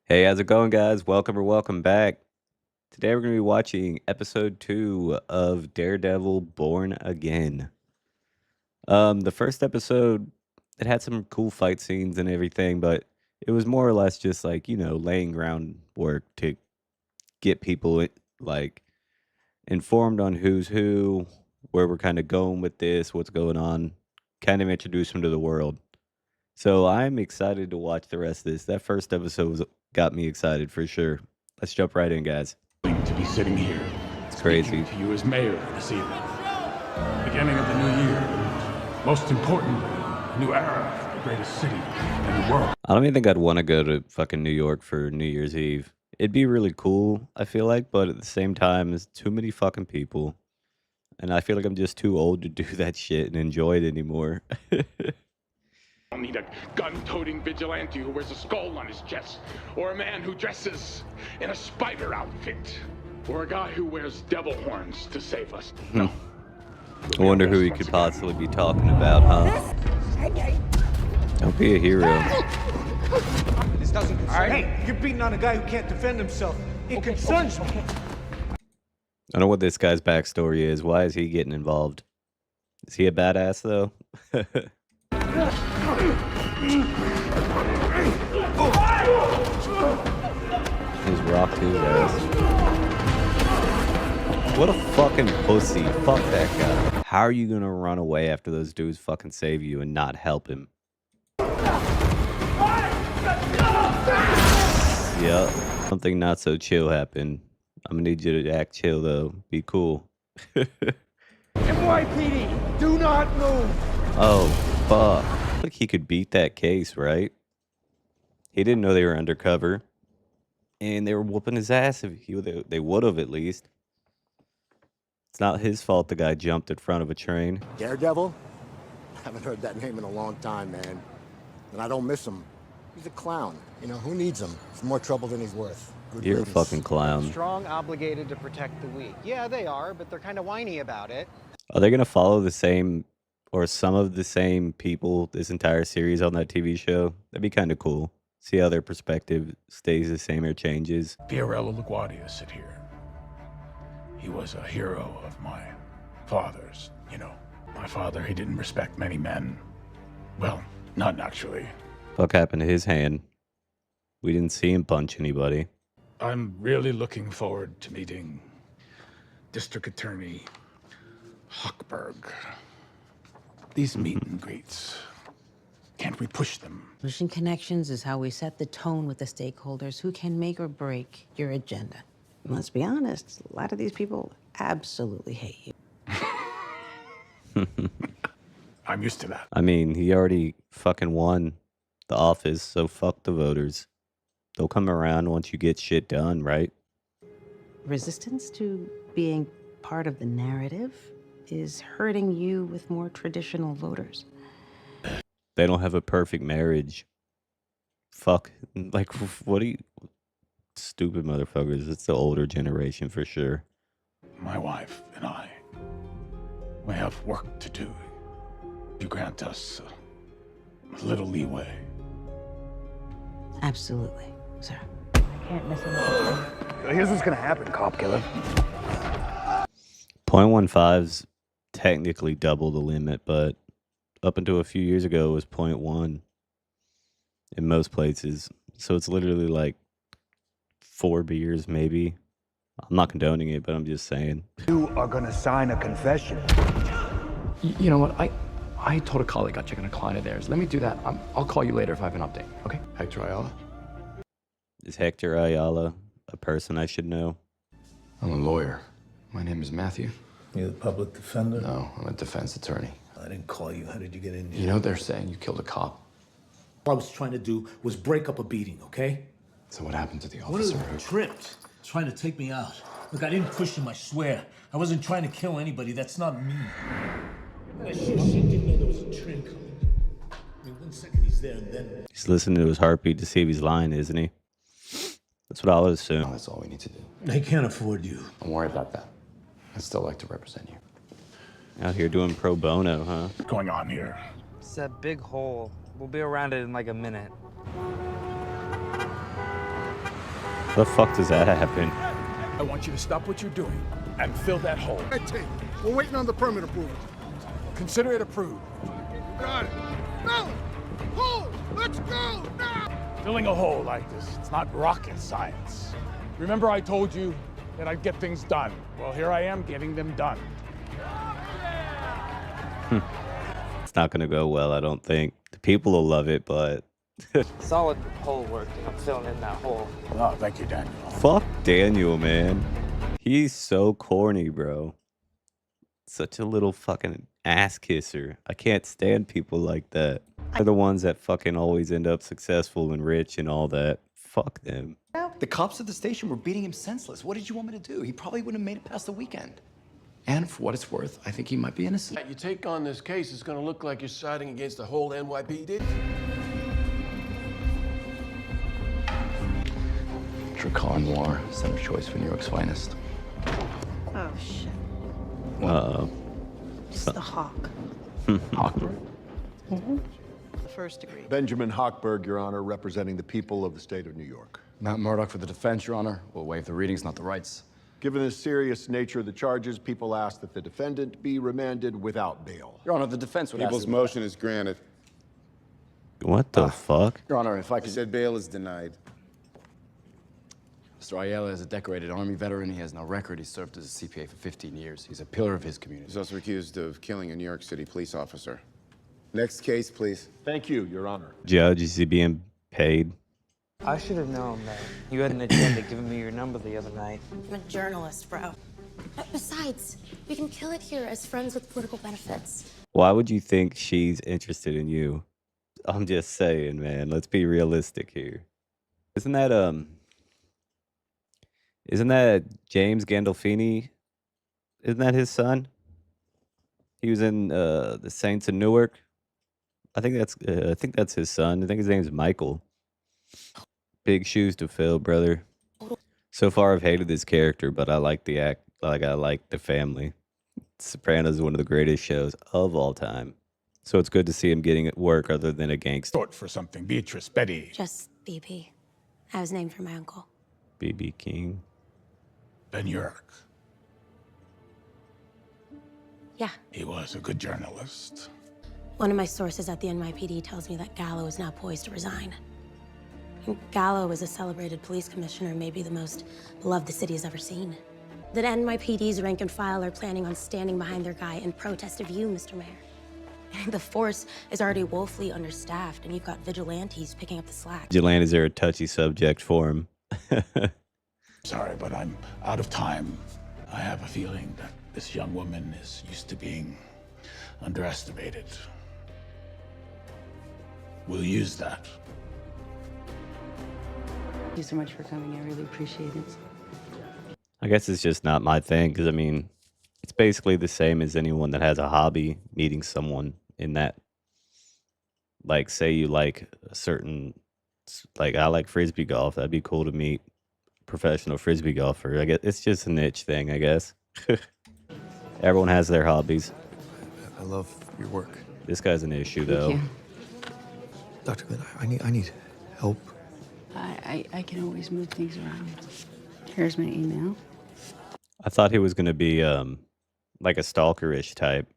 Hey, how's it going, guys? Welcome back. Today we're going to be watching episode 2 of Daredevil Born Again. The first episode, it had some cool fight scenes and everything, but it was more or less just like, laying groundwork to get people like informed on who's who, where we're kind of going with this, what's going on, kind of introduce them to the world. So I'm excited to watch the rest of this. That first episode got me excited for sure. Let's jump right in, guys. To be sitting here, It's crazy. speaking to you as mayor this evening. Beginning of the new year. Most importantly, a new era for the greatest city in the world. I don't even think I'd want to go to fucking New York for New Year's Eve. It'd be really cool, I feel like, but at the same time, it's too many fucking people. And I feel like I'm just too old to do that shit and enjoy it anymore. I don't need a gun-toting vigilante who wears a skull on his chest, or a man who dresses in a spider outfit, or a guy who wears devil horns to save us. No. I wonder who he could possibly be talking about, huh? Don't be a hero. This doesn't concern me. Hey, you're beating on a guy who can't defend himself. It concerns me. I don't know what this guy's backstory is. Why is he getting involved? Is he a badass, though? He's rocked his ass. What a fucking pussy. Fuck that guy. How are you gonna run away after those dudes fucking save you and not help him? Yep. Something not so chill happened. I'm gonna need you to act chill, though. Be cool. NYPD, do not move. Oh, fuck. Like he could beat that case, right? He didn't know they were undercover. And they were whooping his ass if they would have at least. It's not his fault the guy jumped in front of a train. Daredevil? Haven't heard that name in a long time, man. And I don't miss him. He's a clown. You know, who needs him? He's more trouble than he's worth. Good You're a riddance. fucking clown. Strong, obligated to protect the weak. Yeah, they are, but they're kind of whiny about it. Are they gonna follow the same or some of the same people this entire series on that TV show? That'd be kind of cool. See how their perspective stays the same or changes. Fiorello LaGuardia sit here. He was a hero of my father's. You know, my father, he didn't respect many men. Well, not naturally. Fuck happened to his hand? We didn't see him punch anybody. I'm really looking forward to meeting District Attorney Hochberg. These meet and greets, can't we push them? Pushing connections is how we set the tone with the stakeholders who can make or break your agenda. And let's be honest, a lot of these people absolutely hate you. I'm used to that. I mean, he already fucking won the office, so fuck the voters. They'll come around once you get shit done, right? Resistance to being part of the narrative is hurting you with more traditional voters. They don't have a perfect marriage. Fuck. Like, what do you... Stupid motherfuckers. It's the older generation for sure. My wife and I, we have work to do. You grant us a little leeway. Absolutely, sir. I can't miss a Here's what's gonna happen, cop killer. .15's technically double the limit, but up until a few years ago, it was .1 in most places. So it's literally like 4 beers, maybe. I'm not condoning it, but I'm just saying. You are gonna sign a confession. You know what? I told a colleague I'd check on a client of theirs. Let me do that. I'll call you later if I have an update, okay? Hector Ayala? Is Hector Ayala a person I should know? I'm a lawyer. My name is Matthew. You're the public defender? No, I'm a defense attorney. I didn't call you. How did you get in here? You know they're saying you killed a cop. All I was trying to do was break up a beating, okay? So what happened to the One officer? of them tripped, trying to take me out. Look, I didn't push him, I swear. I wasn't trying to kill anybody. That's not me. That shit didn't know there was a train coming. I mean, 1 second he's there and then... He's listening to his heartbeat to see if he's lying, isn't he? That's what I would No, assume. that's all we need to do. I can't afford you. Don't worry about that. I'd still like to represent you. Out here doing pro bono, huh? What's going on here? It's that big hole. We'll be around it in like a minute. The fuck does that happen? I want you to stop what you're doing and fill that hole. Red tape. We're waiting on the permit approval. Consider it approved. Got it. Now, hold. Let's go now. Filling a hole like this, it's not rocket science. Remember I told you that I'd get things done? Well, here I am getting them done. It's not gonna go well, I don't think. The people will love it, but Solid hole work. I'm filling in that hole. Oh, thank you, Daniel. fuck Daniel, man. He's so corny, bro. Such a little fucking ass kisser. I can't stand people like that. They're the ones that fucking always end up successful and rich and all that. Fuck them. The cops at the station were beating him senseless. What did you want me to do? He probably wouldn't have made it past the weekend. And for what it's worth, I think he might be innocent. You take on this case, it's gonna look like you're siding against the whole NYPD. Dracar Noir, center choice for New York's finest. Oh, shit. Uh-oh. It's the Hawk. Hawkbird? The first degree. Benjamin Hochberg, Your Honor, representing the people of the state of New York. Matt Murdock for the defense, Your Honor. We'll waive the readings, not the rights. Given the serious nature of the charges, people ask that the defendant be remanded without bail. Your Honor, the defense would People's ask... motion is granted. What the fuck? Your Honor, if I I could... said bail is denied. Mr. Ayala is a decorated Army veteran. He has no record. He served as a CPA for 15 years. He's a pillar of his community. He's also accused of killing a New York City police officer. Next case, please. Thank you, Your Honor. Judge, is he being paid? I should have known that. You had an agenda giving me your number the other night. I'm a journalist, bro. Besides, we can kill it here as friends with political benefits. Why would you think she's interested in you? I'm just saying, man. Let's be realistic here. Isn't that James Gandolfini? Isn't that his son? He was in the Saints of Newark. I think that's his son. I think his name's Michael. Big shoes to fill, brother. So far, I've hated this character, but I like the act. Like I like the family. Sopranos is one of the greatest shows of all time. So it's good to see him getting at work other than a gangster. Short for something. Beatrice, Betty. Just BP. I was named for my uncle. BB King. Ben Urich. Yeah. He was a good journalist. One of my sources at the NYPD tells me that Gallo is now poised to resign. And Gallo is a celebrated police commissioner, maybe the most beloved the city has ever seen. The NYPD's rank and file are planning on standing behind their guy in protest of you, Mr. Mayor. The force is already woefully understaffed, and you've got vigilantes picking up the slack. Vigilantes are a touchy subject for him. Sorry, but I'm out of time. I have a feeling that this young woman is used to being underestimated. We'll use that. Thank you so much for coming. I really appreciate it. I guess it's just not my thing because, I mean, it's basically the same as anyone that has a hobby, meeting someone in that. Like, say you like a certain, like, I like frisbee golf. That'd be cool to meet a professional frisbee golfer. I guess it's just a niche thing, I guess. Everyone has their hobbies. I love your work. This guy's an issue, though. Thank you. Dr. Glenn, I need help. I can always move things around. Here's my email. I thought he was going to be like a stalkerish type.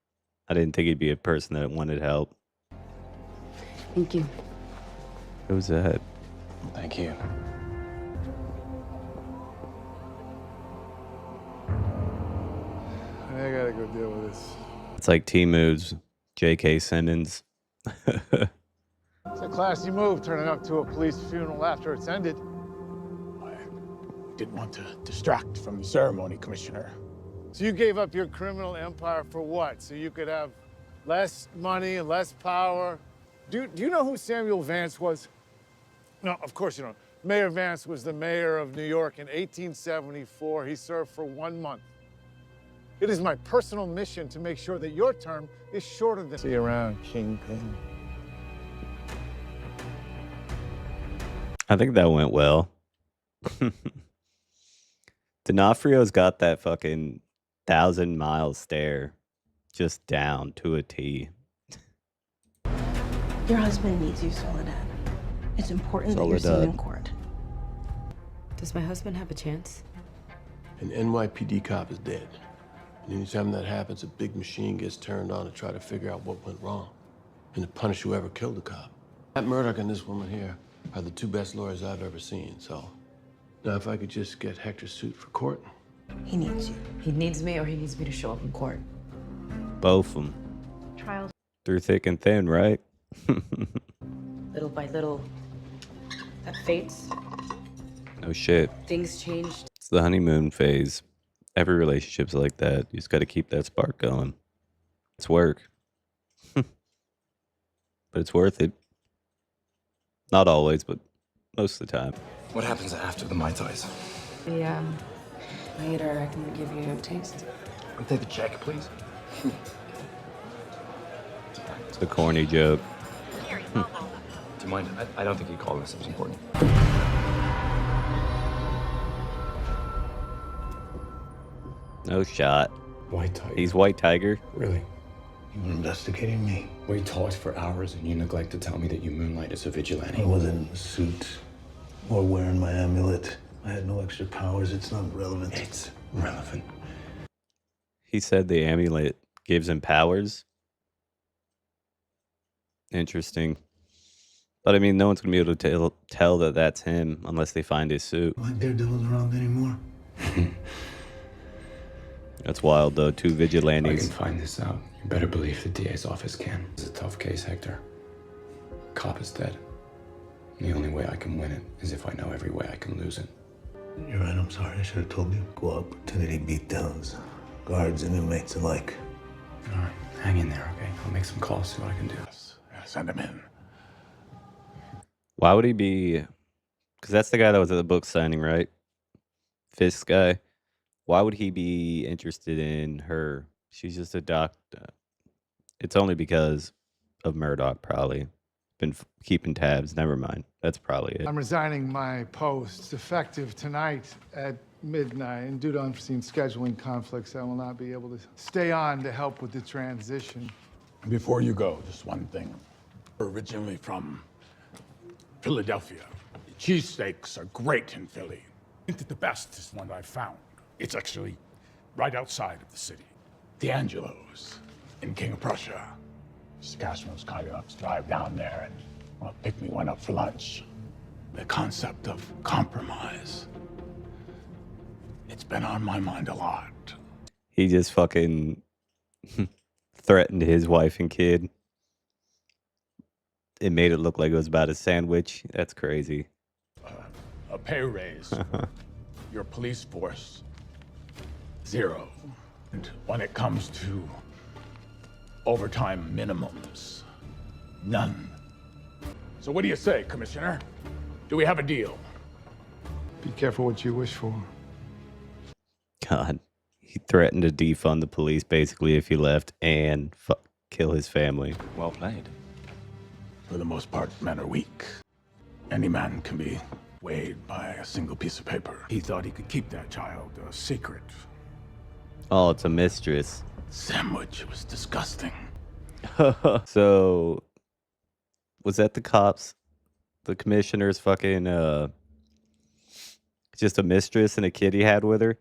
I didn't think he'd be a person that wanted help. Thank you. Who's that? Thank you. I gotta go deal with this. It's like T-Moods, J.K. Simmons. It's a classy move, turning up to a police funeral after it's ended. I didn't want to distract from the ceremony, Commissioner. So you gave up your criminal empire for what? So you could have less money and less power? Do you know who Samuel Vance was? No, of course you don't. Mayor Vance was the mayor of New York in 1874. He served for 1 month. It is my personal mission to make sure that your term is shorter than... See you around, Kingpin. I think that went well. D'Onofrio's got that fucking 1,000-mile stare just down to a T. Your husband needs you, Soledad. It's important that you're seen in court. Does my husband have a chance? An NYPD cop is dead. And anytime that happens, a big machine gets turned on to try to figure out what went wrong and to punish whoever killed the cop. Matt Murdock and this woman here are the two best lawyers I've ever seen, so now if I could just get Hector's suit for court. He needs you. He needs me, or he needs me to show up in court. Both of them. Trials. Through thick and thin, right? Little by little, that fades. No shit. Things changed. It's the honeymoon phase. Every relationship's like that. You just got to keep that spark going. It's work. But it's worth it. Not always, but most of the time. What happens after the Mai Tais? Later, I can give you a taste. I'll take the check, please. It's a corny joke. Do you mind? I don't think you called this. It was important. No shot. White Tiger. He's White Tiger. Really? You were investigating me? We talked for hours and you neglect to tell me that you moonlight as a vigilante. I wasn't in a suit or wearing my amulet. I had no extra powers. It's not relevant. It's relevant. He said the amulet gives him powers. Interesting. But I mean, no one's going to be able to tell that that's him unless they find his suit. Like Daredevil's around anymore. That's wild, though. Two vigilantes. I can find this out. You better believe the DA's office can. It's a tough case, Hector. Cop is dead. The only way I can win it is if I know every way I can lose it. You're right, I'm sorry. I should have told you. Go opportunity beatdowns. Guards and inmates alike. All right, hang in there, okay? I'll make some calls, see what I can do. Send him in. Why would he be... Because that's the guy that was at the book signing, right? Fisk guy. Why would he be interested in her? She's just a doctor. It's only because of Murdoch, probably. Been keeping tabs. Never mind. That's probably it. I'm resigning my post effective tonight at midnight. And due to unforeseen scheduling conflicts, I will not be able to stay on to help with the transition. Before you go, just one thing. We're originally from Philadelphia. Cheesesteaks are great in Philly. I think that the best is one I've found. It's actually right outside of the city. D'Angelo's in King of Prussia. Mr. Cashman was kind enough to drive down there and pick me one up for lunch. The concept of compromise. It's been on my mind a lot. He just fucking threatened his wife and kid. It made it look like it was about a sandwich. That's crazy. A pay raise. Your police force, 0. And when it comes to overtime minimums, none. So what do you say, Commissioner? Do we have a deal? Be careful what you wish for. God. He threatened to defund the police, basically, if he left and kill his family. Well played. For the most part, men are weak. Any man can be weighed by a single piece of paper. He thought he could keep that child a secret. Oh, it's a mistress. Sandwich was disgusting. So, was that the cops? The commissioner's fucking, just a mistress and a kid he had with her?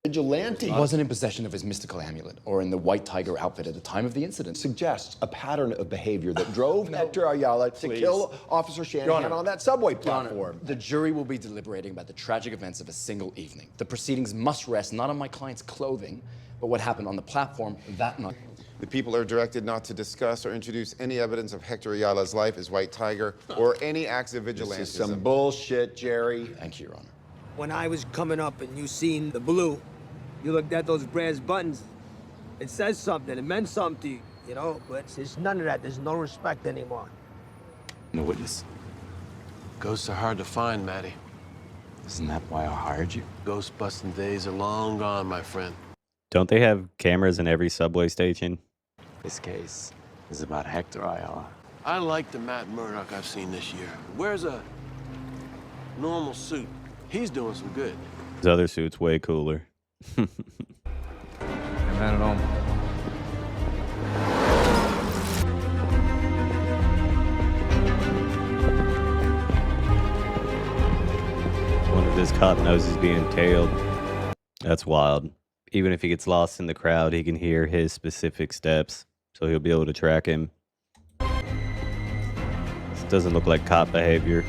Vigilante. He wasn't in possession of his mystical amulet or in the White Tiger outfit at the time of the incident. Suggests a pattern of behavior that drove Hector Ayala to kill Officer Shanahan on that subway platform. The jury will be deliberating about the tragic events of a single evening. The proceedings must rest not on my client's clothing, but what happened on the platform that night. The people are directed not to discuss or introduce any evidence of Hector Ayala's life as White Tiger or any acts of vigilantism. This is some bullshit, Jerry. Thank you, Your Honor. When I was coming up and you seen the blue, you looked at those brass buttons. It says something. It meant something to you, you know? But there's none of that. There's no respect anymore. No witness. Ghosts are hard to find, Matty. Isn't that why I hired you? Ghost busting days are long gone, my friend. Don't they have cameras in every subway station? This case is about Hector Ayala. I like the Matt Murdock I've seen this year. Wears a normal suit. He's doing some good. His other suit's way cooler. Not at all. Wonder This cop knows he's being tailed. That's wild. Even if he gets lost in the crowd, he can hear his specific steps, so he'll be able to track him. This doesn't look like cop behavior.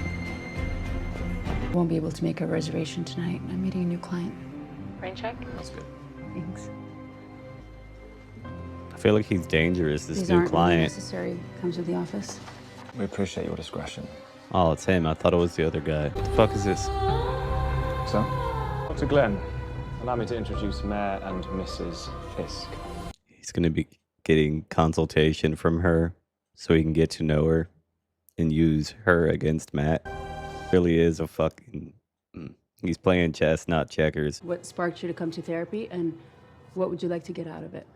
Won't be able to make a reservation tonight. I'm meeting a new client. Rain check? That's good. Thanks. I feel like he's dangerous, this These new aren't really client. necessary. Comes with the office. We appreciate your discretion. Oh, it's him. I thought it was the other guy. What the fuck is this? So? Dr. Glenn, allow me to introduce Mayor and Mrs. Fisk. He's going to be getting consultation from her so he can get to know her and use her against Matt. Really is a fucking... He's playing chess, not checkers. What sparked you to come to therapy, and what would you like to get out of it?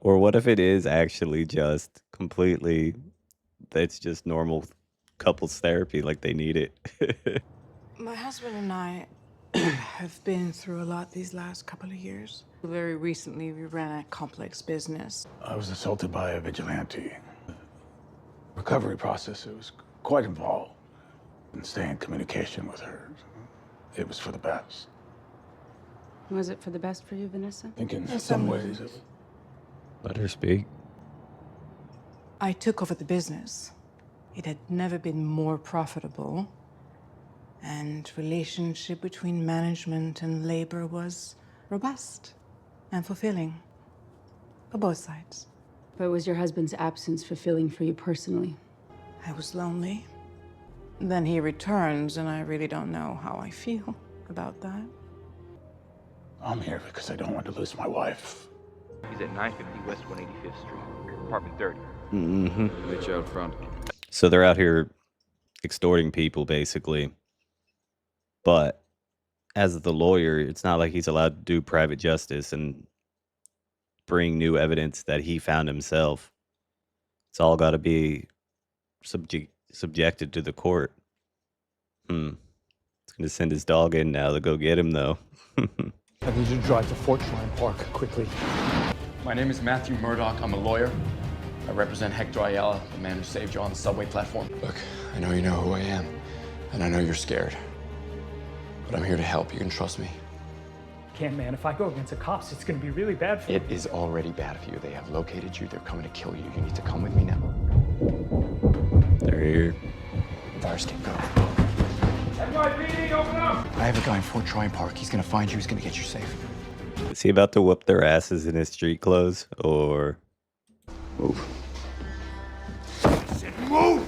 Or what if it is actually just completely... It's just normal couples therapy, like they need it. My husband and I have been through a lot these last couple of years. Very recently, we ran a complex business. I was assaulted by a vigilante. Recovery process, it was quite involved. And stay in communication with her. It was for the best. Was it for the best for you, Vanessa? I think in some ways it Let her speak. I took over the business. It had never been more profitable. And relationship between management and labor was robust and fulfilling for both sides. But was your husband's absence fulfilling for you personally? I was lonely. Then he returns, and I really don't know how I feel about that. I'm here because I don't want to lose my wife. He's at 950 West 185th Street, apartment 30. Mm-hmm. Meet you out front. So they're out here extorting people, basically. But as the lawyer, it's not like he's allowed to do private justice and bring new evidence that he found himself. It's all got to be subjected to the court. It's going to send his dog in now to go get him, though. I need you to drive to Fort Tryon Park quickly. My name is Matthew Murdoch. I'm a lawyer. I represent Hector Ayala, the man who saved you on the subway platform. Look, I know you know who I am, and I know you're scared. But I'm here to help. You can trust me. Can't, man. If I go against the cops, it's gonna be really bad for It is already bad for you. They have located you. They're coming to kill you. You need to come with me now. They're here. Fire escape, go. NYPD, open up! I have a guy in Fort Tryon Park. He's gonna find you. He's gonna get you safe. Is he about to whoop their asses in his street clothes, or... Move. Move!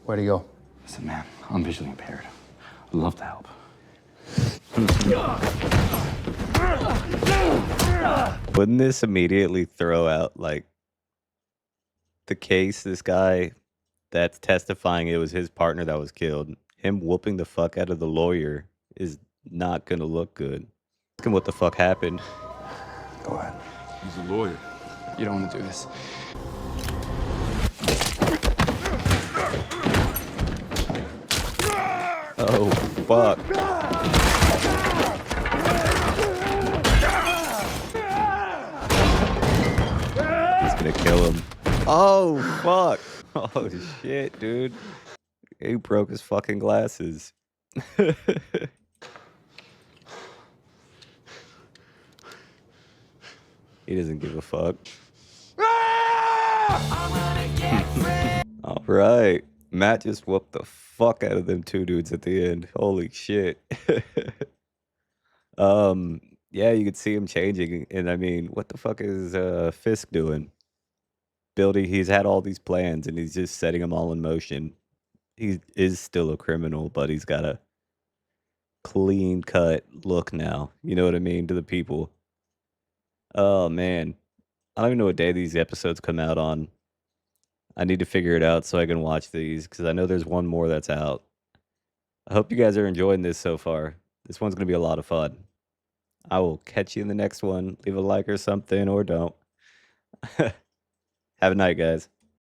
Where'd he go? Listen, man, I'm visually impaired. I'd love to help. Wouldn't this immediately throw out, like, the case, this guy that's testifying it was his partner that was killed, him whooping the fuck out of the lawyer is not gonna look good. Ask him what the fuck happened. Go ahead. He's a lawyer. You don't want to do this. Oh, fuck. He's gonna kill him. Oh, fuck. Oh, shit, dude. He broke his fucking glasses. He doesn't give a fuck. All right. Matt just whooped the fuck out of them two dudes at the end. Holy shit. Yeah, you could see him changing. And I mean, what the fuck is Fisk doing? He's had all these plans and he's just setting them all in motion. He is still a criminal, but he's got a clean cut look now. You know what I mean? To the people. Oh man. I don't even know what day these episodes come out on. I need to figure it out so I can watch these because I know there's one more that's out. I hope you guys are enjoying this so far. This one's going to be a lot of fun. I will catch you in the next one. Leave a like or something or don't. Have a night, guys.